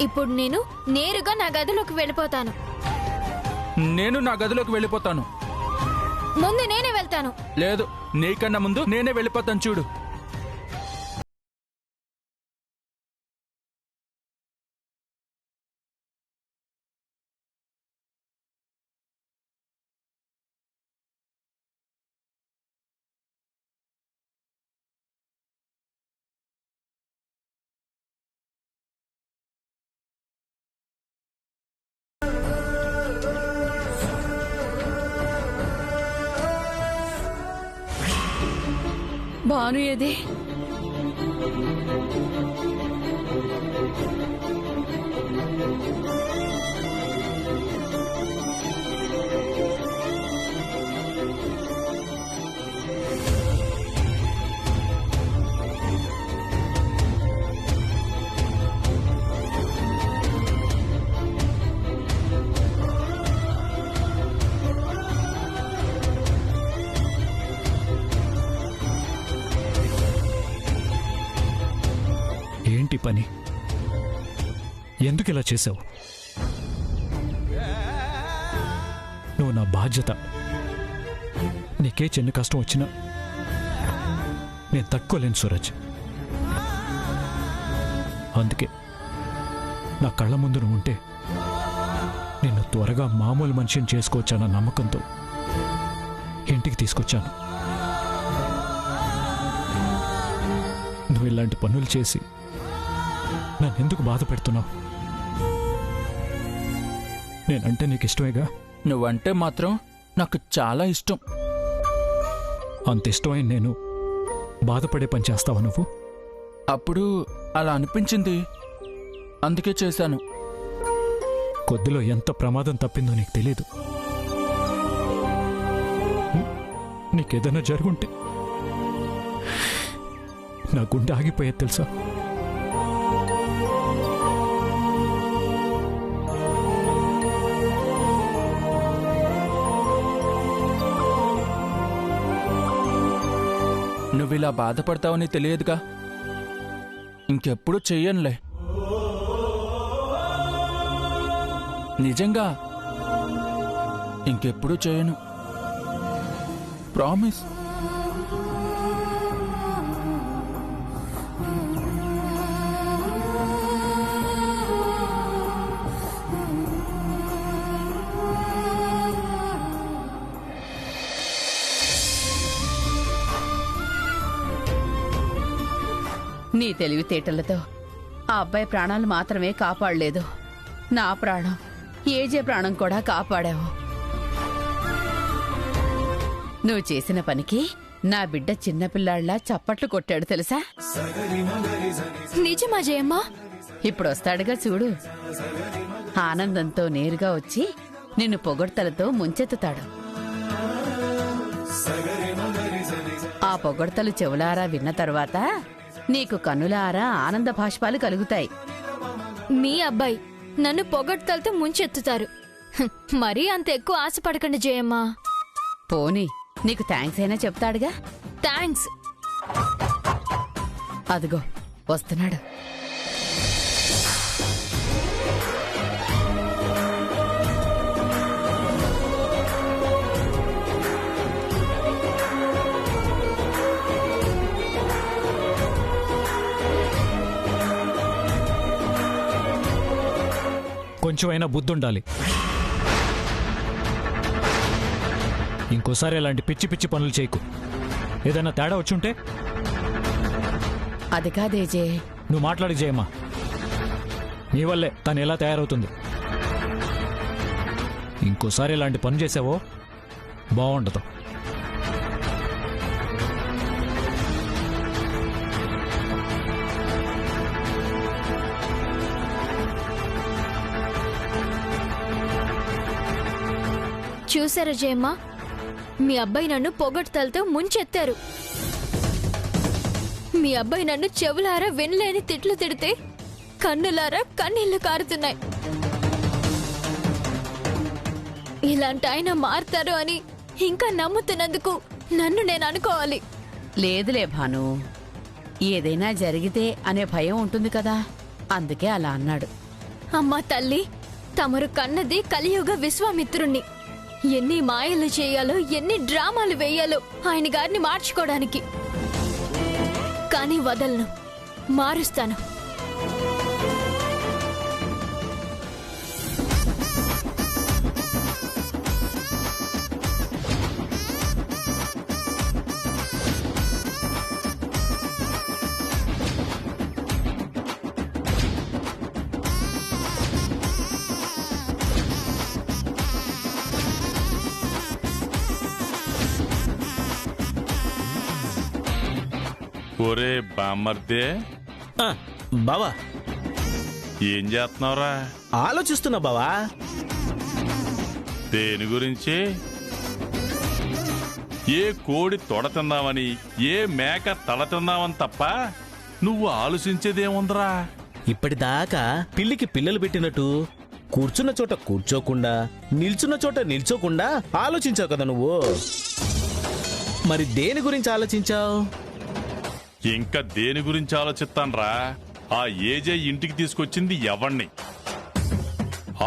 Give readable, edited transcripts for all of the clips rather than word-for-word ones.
ఇప్పుడు నేను నేరుగా నా గదిలోకి వెళ్ళిపోతాను. నేను నా గదిలోకి వెళ్ళిపోతాను. ముందు నేనే వెళ్తాను. లేదు, నీకన్నా ముందు నేనే వెళ్ళిపోతాను చూడు. భాను ఏది? ఏంటి పని? ఎందుకు ఇలా చేసావు? నువ్వు నా బాధ్యత. నీకే చిన్న కష్టం వచ్చినా నేను తట్టుకోలేను సూరజ్. అందుకే నా కళ్ళ ముందు నువ్వు ఉంటే నిన్ను త్వరగా మామూలు మనిషిని చేసుకోవచ్చన్న నమ్మకంతో ఇంటికి తీసుకొచ్చాను. నువ్వు ఇలాంటి పనులు చేసి నన్నెందుకు బాధ పెడుతున్నావు? నేనంటే నీకు ఇష్టమేగా? నువ్వంటే మాత్రం నాకు చాలా ఇష్టం. అంత ఇష్టమైన నేను బాధపడే పని చేస్తావా నువ్వు? అప్పుడు అలా అనిపించింది, అందుకే చేశాను. కొద్దిలో ఎంత ప్రమాదం తప్పిందో నీకు తెలీదు. నీకేదైనా జరుగుంటే నా గుండె ఆగిపోయేది తెలుసా? నువ్విలా బాధపడతావని తెలియదుగా. ఇంకెప్పుడు చెయ్యనులే. నిజంగా ఇంకెప్పుడు చేయను. ప్రామిస్. నీ తెలివితేటలతో ఆ అబ్బాయి ప్రాణాలు మాత్రమే కాపాడలేదు, నా ప్రాణం, ఏజే ప్రాణం కూడా కాపాడావు. నువ్వు చేసిన పనికి నా బిడ్డ చిన్నపిల్లాళ్లా చప్పట్లు కొట్టాడు తెలుసా? నిజమా జయమ్మా? ఇప్పుడు వస్తాడుగా చూడు. ఆనందంతో నేరుగా వచ్చి నిన్ను పొగడ్తలతో ముంచెత్తుతాడు. ఆ పొగడ్తలు చెవులారా విన్న తరువాత నీకు కన్నులారా ఆనంద భాష్పాలు కలుగుతాయి. మీ అబ్బాయి నన్ను పొగడ్తలతో ముంచెత్తుతారు. మరీ అంత ఎక్కువ ఆశపడకండి జయమ్మా. పోనీ నీకు థ్యాంక్స్ అయినా చెప్తాడుగా. థ్యాంక్స్. అదిగో వస్తున్నాడు. కొంచెమైనా బుద్ధుండాలి. ఇంకోసారి ఇలాంటి పిచ్చి పిచ్చి పనులు చేయకు. ఏదైనా తేడా వచ్చుంటే? అది కాదేజే. నువ్వు మాట్లాడి చేయమ్మా. నీ వల్లే తను ఎలా తయారవుతుంది. ఇంకోసారి ఇలాంటి పని చేసావో బాగుండదు. చూసారా జయమ్మా, మీ అబ్బాయి నన్ను పొగడ్తలతో ముంచెత్తారు. మీ అబ్బాయి నన్ను చెవులారా వినలేని తిట్లు తిడితే కన్నులారా కన్నీళ్లు కారుతున్నాయి. ఇలాంటి ఆయన మారుతారు అని ఇంకా నమ్ముతున్నందుకు నన్ను నేను అనుకోవాలి. లేదులే భాను, ఏదైనా జరిగితే అనే భయం ఉంటుంది కదా, అందుకే అలా అన్నాడు. అమ్మా తల్లి, తమరు కన్నది కలియుగ విశ్వామిత్రుణ్ణి. ఎన్ని మాయలు చేయాలో, ఎన్ని డ్రామాలు వేయాలో ఆయన గారిని మార్చుకోవడానికి. కానీ వదలను, మారుస్తాను. ఒరే బామ్మర్దే, బావా ఏం చేస్తున్నావురా? ఆలోచిస్తున్నా బావా. దేని గురించి? ఏ కోడి తొడ తిందామని, ఏ మేక తల తిందామని తప్ప నువ్వు ఆలోచించేదేముందిరా? ఇప్పటిదాకా పిల్లికి పిల్లలు పెట్టినట్టు కూర్చున్న చోట కూర్చోకుండా, నిల్చున్న చోట నిల్చోకుండా ఆలోచించావు కదా నువ్వు. మరి దేని గురించి ఆలోచించావు? ఇంకా దేని గురించి ఆలోచిస్తాన్రా? ఆ ఏజే ఇంటికి తీసుకొచ్చింది ఎవణ్ణి?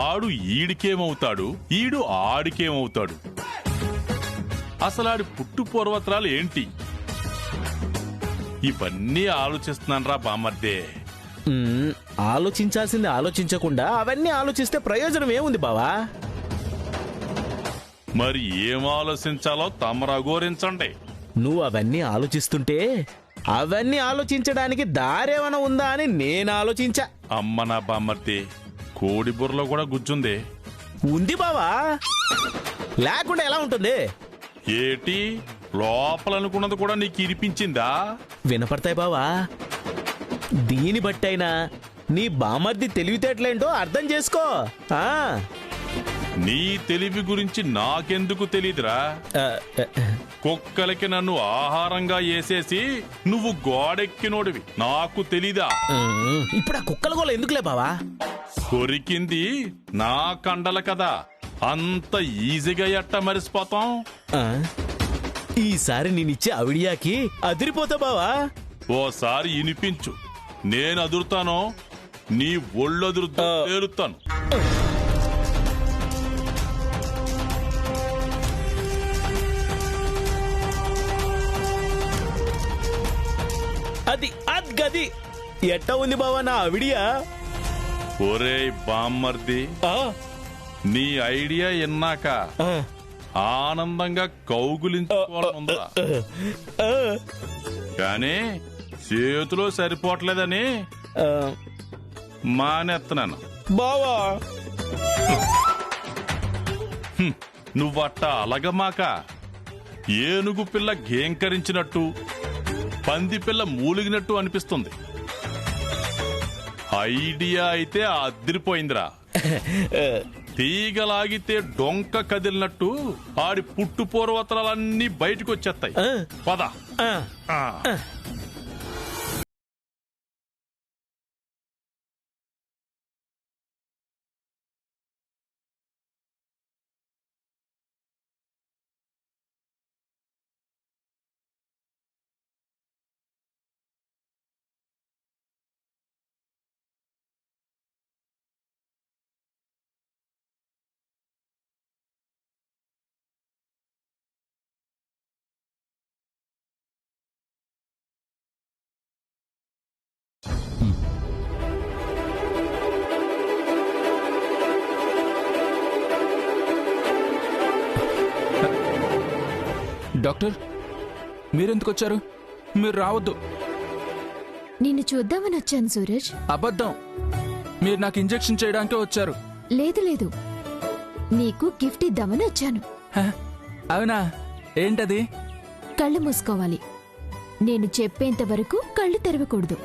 ఆడు ఈడికేమవుతాడు, ఈడు ఆడికేమవుతాడు? అసలు ఆడి పుట్టు పూర్వత్రాలు ఏంటి? ఇవన్నీ ఆలోచిస్తున్నాన్రా బామ్మర్దే. ఆలోచించాల్సింది ఆలోచించకుండా అవన్నీ ఆలోచిస్తే ప్రయోజనం ఏముంది బావా? మరి ఏం ఆలోచించాలో తమరు అఘోరించండి. నువ్వు అవన్నీ ఆలోచిస్తుంటే అవన్నీ ఆలోచించడానికి దారేమైనా ఉందా అని నేను ఆలోచించా. అమ్మ నా బామ్మర్దే, కోడి బుర్రలో కూడా గుజ్జుంది. ఉంది బావా, లేకుండా ఎలా ఉంటుంది? ఏటి లోపలనుకున్నది కూడా నీకు ఇరిపించిందా? వినపడతాయి బావా. దీని బట్టైనా నీ బామర్ది తెలివితేటలేంటో అర్థం చేసుకో. నీ తెలివి గురించి నాకెందుకు తెలీదురా? కుక్కలకి నన్ను ఆహారంగా వేసేసి నువ్వు గోడెక్కినోడివి, నాకు తెలీదా? ఇప్పుడు ఆ కుక్కల గోల ఎందుకులే బావా? కొరికింది నా కండల కదా, అంత ఈజీగా ఎట్ట మరిసిపోతాం? ఈసారి నేనిచ్చే అవిడియాకి అదిరిపోతా బావా. ఓసారి వినిపించు, నేను అదురుతానో నీ ఒళ్ళు అదురుతా తేలుతాను. అది గది ఎట్టా ఉంది బావా నా అవిడియా? ఒరేయ్ బామ్మర్ది, నీ ఐడియా విన్నాక ఆనందంగా కౌగులించుకోవాలనుందా? కానీ చేతిలో సరిపోవట్లేదని మానేస్తున్నాను బావా. నువ్వట్ట అలగమాక. ఏనుగు పిల్ల గేంకరించినట్టు, పంది పిల్ల మూలిగినట్టు అనిపిస్తుంది. ఐడియా అయితే అదిరిపోయిందిరా. తీగలాగితే డొంక కదిలినట్టు ఆడి పుట్టు పూర్వతరాలన్నీ బయటకు వచ్చేస్తాయి. పద. డాక్టర్, మీరెందుకు వచ్చారు? మీరు రావద్దు. నిన్ను చూద్దామని వచ్చాను సూరజ్. అబద్ధం. మీరు నాకు ఇంజెక్షన్ చేయడానికే వచ్చారు. లేదు లేదు, నీకు గిఫ్ట్ ఇద్దామని వచ్చాను. అవునా? ఏంటది? కళ్ళు మూసుకోవాలి. నేను చెప్పేంత వరకు కళ్ళు తెరవకూడదు.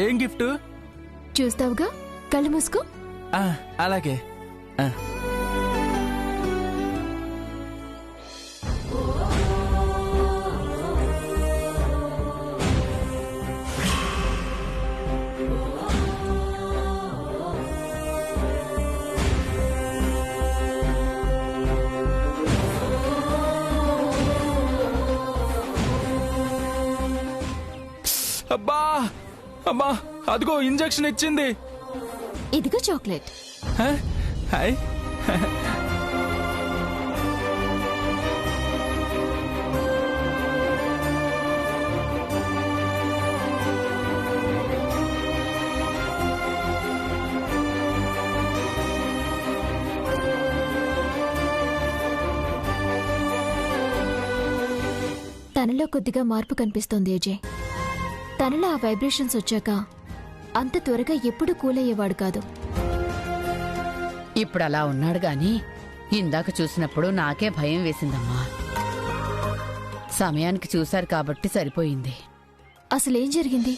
ఏం గిఫ్ట్? చూస్తావుగా, కళ్ళు మూసుకో. అలాగే. అబ్బా అమ్మా అదిగో ఇంజెక్షన్ ఇచ్చింది. ఇదిగో చాక్లెట్. హ? హాయ్. తనలో కొద్దిగా మార్పు కనిపిస్తోంది అజయ్. తనలో ఆ వైబ్రేషన్స్ వచ్చాక అంత త్వరగా ఎప్పుడు కూల్ అయ్యేవాడు కాదు. ఇప్పుడు అలా ఉన్నాడు గాని ఇందాక చూసినప్పుడు నాకే భయం వేసిందమ్మా. సమయానికి చూశారు కాబట్టి సరిపోయింది. అసలేం జరిగింది?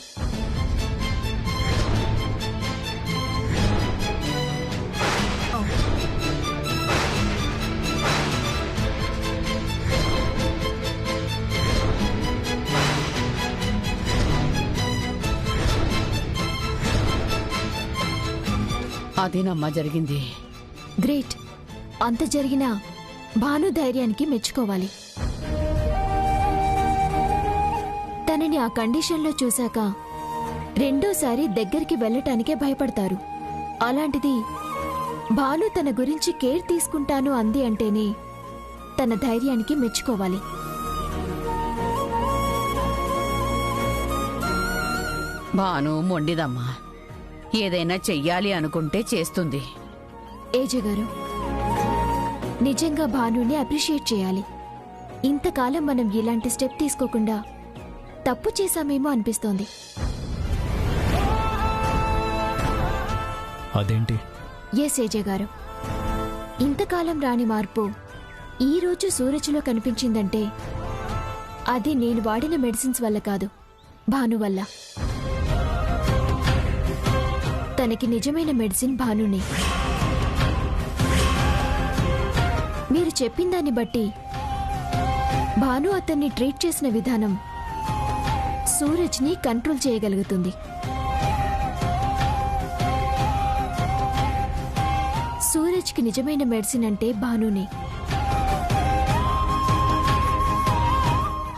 అదేనమ్మా జరిగింది. గ్రేట్. అంత జరిగినా భాను ధైర్యానికి మెచ్చుకోవాలి. తనని ఆ కండిషన్లో చూశాక రెండోసారి దగ్గరికి వెళ్ళటానికే భయపడతారు. అలాంటిది భాను తన గురించి కేర్ తీసుకుంటాను అంది అంటేనే తన ధైర్యానికి మెచ్చుకోవాలి. భాను మొండిదమ్మా. ఏదైనా చెయ్యాలి అనుకుంటే చేస్తుంది. ఏజే గారు, నిజంగా భానుని అప్రిషియేట్ చేయాలి. ఇంతకాలం మనం ఇలాంటి స్టెప్ తీసుకోకుండా తప్పు చేశామేమో అనిపిస్తోంది. అదేంటి? ఎస్ ఏజే గారు, ఇంతకాలం రాని మార్పు ఈ రోజు సూరజ్లో కనిపించిందంటే అది నేను వాడిన మెడిసిన్స్ వల్ల కాదు, భాను వల్ల. తనకి నిజమైన మెడిసిన్ భానునే. మీరు చెప్పిన దాన్ని బట్టి భాను అతన్ని ట్రీట్ చేసిన విధానం సూరజ్ని కంట్రోల్ చేయగలుగుతుంది. సూరజ్కి నిజమైన మెడిసిన్ అంటే భానునే.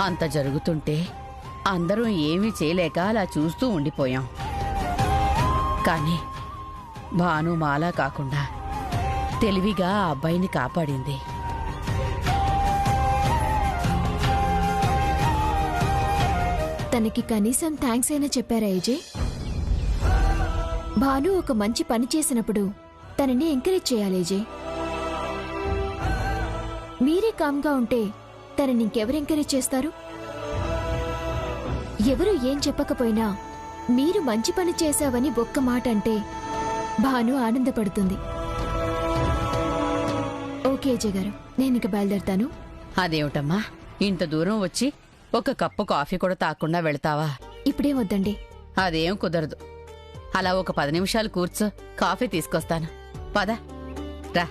అంత జరుగుతుంటే అందరం ఏమీ చేయలేక అలా చూస్తూ ఉండిపోయాం. కానీ భాను మాలా కాకుండా తెలివిగా ఆ అబ్బాయిని కాపాడింది. తనకి కనీసం థ్యాంక్స్ అయినా చెప్పారా అజయ్? భాను ఒక మంచి పని చేసినప్పుడు తనని ఎంకరేజ్ చేయాలి అజయ్. మీరే కామ్గా ఉంటే తనని ఇంకెవరు ఎంకరేజ్ చేస్తారు? ఎవరు ఏం చెప్పకపోయినా మీరు మంచి పని చేశావని ఒక్క మాట అంటే భాను ఆనందపడుతుంది. ఓకే అజయ్ గారు, నేను ఇక బయలుదేరతాను. అదేమిటమ్మా, ఇంత దూరం వచ్చి ఒక కప్పు కాఫీ కూడా తాకుండా వెళ్తావా? ఇప్పుడేం వద్దండి. అదేం కుదరదు. అలా ఒక 10 నిమిషాలు కూర్చో, కాఫీ తీసుకొస్తాను. పద రా.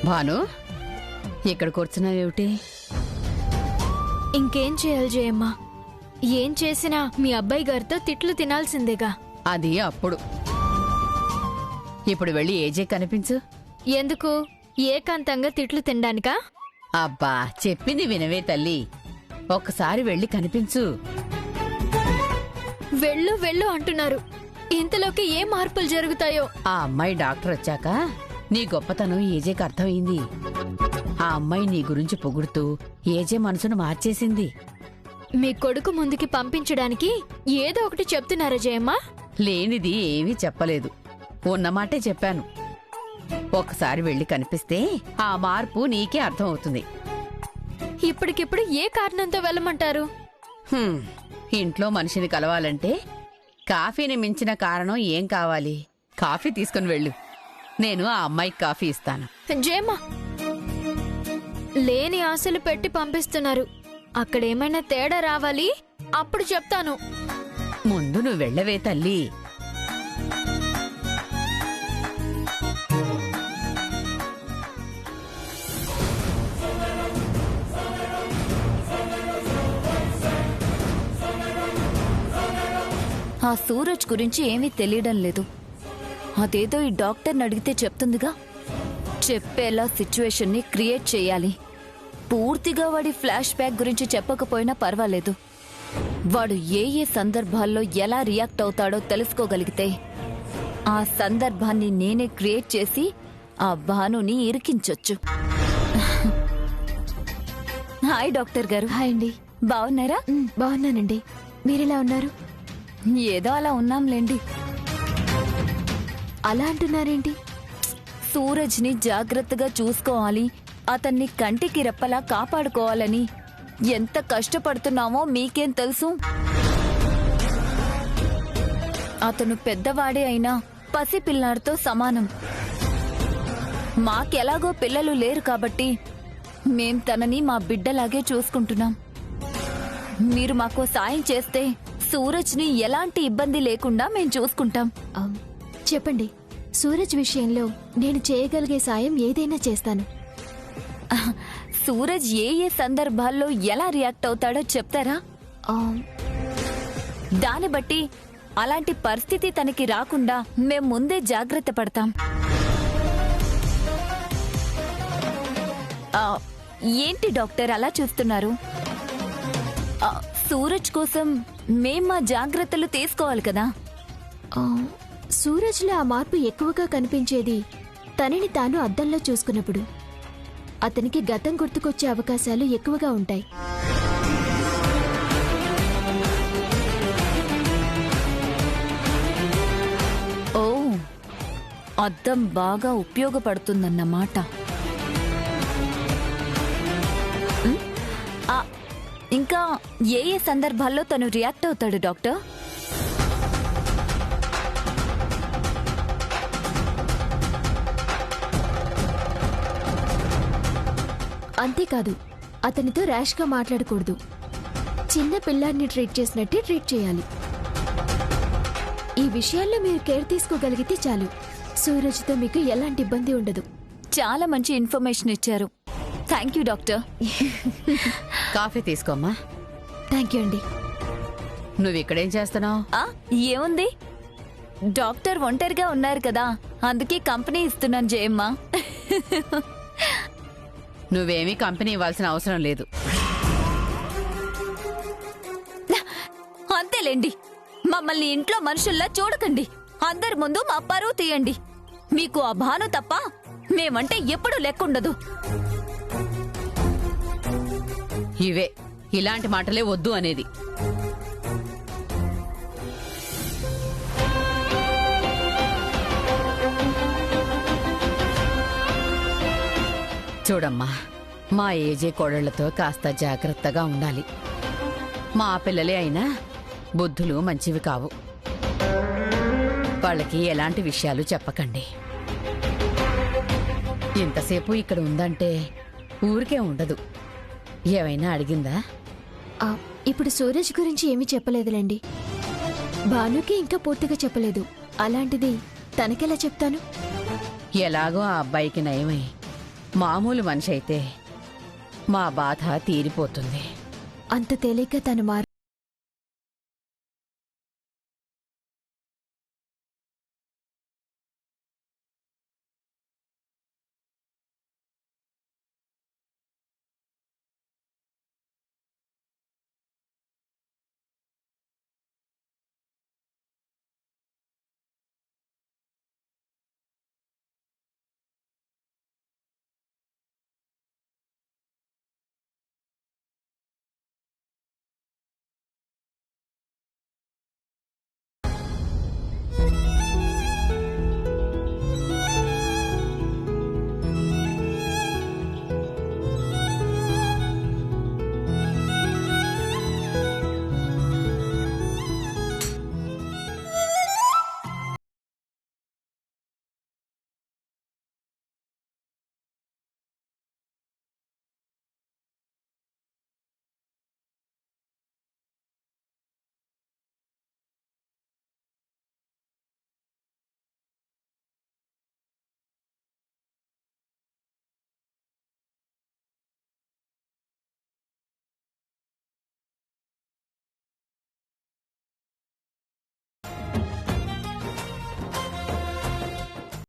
భాను, ఇక్కడ కూర్చున్నావేమిటి? ఇంకేం చేయాలి జయమ్మ? ఏం చేసినా మీ అబ్బాయి గారితో తిట్లు తినాల్సిందేగా. అది అప్పుడు. ఇప్పుడు వెళ్ళి ఏజే కనిపించు. ఎందుకు? ఏకాంతంగా తిట్లు తినడానికా? అబ్బా, చెప్పింది వినవే తల్లి. ఒక్కసారి వెళ్ళి కనిపించు. వెళ్ళు వెళ్ళు అంటున్నారు. ఇంతలోకి ఏ మార్పులు జరుగుతాయో. ఆ అమ్మాయి డాక్టర్ వచ్చాక నీ గొప్పతనం ఏజేకి అర్థమైంది. ఆ అమ్మాయి నీ గురించి పొగుడుతూ ఏజే మనసును మార్చేసింది. మీ కొడుకు ముందుకి పంపించడానికి ఏదో ఒకటి చెప్తున్నారా జయమ్మ? లేనిది ఏమీ చెప్పలేదు, ఉన్నమాటే చెప్పాను. ఒకసారి వెళ్ళి కనిపిస్తే ఆ మార్పు నీకే అర్థమవుతుంది. ఇప్పటికిప్పుడు ఏ కారణంతో వెళ్ళమంటారు? ఇంట్లో మనిషిని కలవాలంటే కాఫీని మించిన కారణం ఏం కావాలి? కాఫీ తీసుకుని వెళ్ళు. నేను ఆ అమ్మాయికి కాఫీ ఇస్తాను. జయమ్మ, లేని ఆశలు పెట్టి పంపిస్తున్నారు. అక్కడేమైనా తేడా రావాలి, అప్పుడు చెప్తాను. ముందు నువ్వు వెళ్ళవే తల్లి. ఆ సూరజ్ గురించి ఏమీ తెలియడం లేదు. అదేదో ఈ డాక్టర్ని అడిగితే చెప్తుందిగా. చెప్పేలా సిచ్యువేషన్ని క్రియేట్ చేయాలి. పూర్తిగా వాడి ఫ్లాష్ బ్యాక్ గురించి చెప్పకపోయినా పర్వాలేదు. వాడు ఏ ఏ సందర్భాల్లో ఎలా రియాక్ట్ అవుతాడో తెలుసుకోగలిగితే ఆ సందర్భాన్ని నేనే క్రియేట్ చేసి ఆ భానుని ఇరికించొచ్చు. హాయ్ డాక్టర్ గారు. హాయ్ అండి. బాగున్నారా? బాగున్నానండి. మీరెలా ఉన్నారు? ఏదో అలా ఉన్నాంలేండి. అలా అంటున్నారేంటి? సూరజ్ని జాగ్రత్తగా చూసుకోవాలి, అతన్ని కంటికి రెప్పలా కాపాడుకోవాలని ఎంత కష్టపడుతున్నామో మీకేం తెలుసు? అతను పెద్దవాడే అయినా పసిపిల్లాడితో సమానం. మాకెలాగో పిల్లలు లేరు కాబట్టి మేం తనని మా బిడ్డలాగే చూసుకుంటున్నాం. మీరు మాకు సాయం చేస్తే సూరజ్ని ఎలాంటి ఇబ్బంది లేకుండా మేం చూసుకుంటాం. చెప్పండి, సూరజ్ విషయంలో నేను చేయగలిగే సాయం ఏదైనా చేస్తాను. సూరజ్ ఏ ఏ సందర్భాల్లో ఎలా రియాక్ట్ అవుతాడో చెప్తారా? ఆ, దాన్ని బట్టి అలాంటి పరిస్థితి తనకి రాకుండా మేం ముందే జాగ్రత్త పడతాం. ఏంటి డాక్టర్ అలా చూస్తున్నారు? సూరజ్ కోసం మేం మా జాగ్రత్తలు తీసుకోవాలి కదా. ఆ, సూరజ్లో ఆ మార్పు ఎక్కువగా కనిపించేది తనని తాను అద్దంలో చూసుకున్నప్పుడు. అతనికి గతం గుర్తుకొచ్చే అవకాశాలు ఎక్కువగా ఉంటాయి. ఓ, అద్దం బాగా ఉపయోగపడుతుందన్నమాట. ఇంకా ఏ ఏ సందర్భాల్లో తను రియాక్ట్ అవుతాడు డాక్టర్? అంతేకాదు, అతనితో ర్యాష్గా మాట్లాడకూడదు. చిన్న పిల్లాన్ని ట్రీట్ చేసినట్టే ట్రీట్ చేయాలి. ఈ విషయాల్లో మీరు కేర్ తీసుకోగలిగితే చాలు. సూరజ్తో మీకు ఎలాంటి ఇబ్బంది ఉండదు. చాలా మంచి ఇన్ఫర్మేషన్ ఇచ్చారు. Thank you doctor. కాఫీ తీసుకోమ్మా. థ్యాంక్ యూ అండి. నువ్వు ఇక్కడేం చేస్తున్నావు? ఏముంది, డాక్టర్ ఒంటరిగా ఉన్నారు కదా, అందుకే కంపెనీ ఇస్తున్నాను జయమ్మ. నువ్వేమీ కంపెనీ ఇవ్వాల్సిన అవసరం లేదు. అంతేలేండి, మమ్మల్ని ఇంట్లో మనుషుల్లా చూడకండి. అందరి ముందు మా పరువు తీయండి. మీకు ఆ భాను తప్ప మేమంటే ఎప్పుడూ లెక్కుండదు. ఇవే ఇలాంటి మాటలే వద్దు అనేది. చూడమ్మా, మా ఏజే కోడళ్లతో కాస్త జాగ్రత్తగా ఉండాలి. మా పిల్లలే అయినా బుద్ధులు మంచివి కావు. వాళ్ళకి ఎలాంటి విషయాలు చెప్పకండి. ఇంతసేపు ఇక్కడ ఉందంటే ఊరికే ఉండదు. ఏమైనా అడిగిందా? ఇప్పుడు సూరజ్ గురించి ఏమీ చెప్పలేదులేండి. భానుకి ఇంకా పూర్తిగా చెప్పలేదు. అలాంటిది తనకెలా చెప్తాను? ఎలాగో ఆ అబ్బాయికి నయమై మామూలు మనిషి అయితే మా బాధ తీరిపోతుంది. అంత తేలిక తను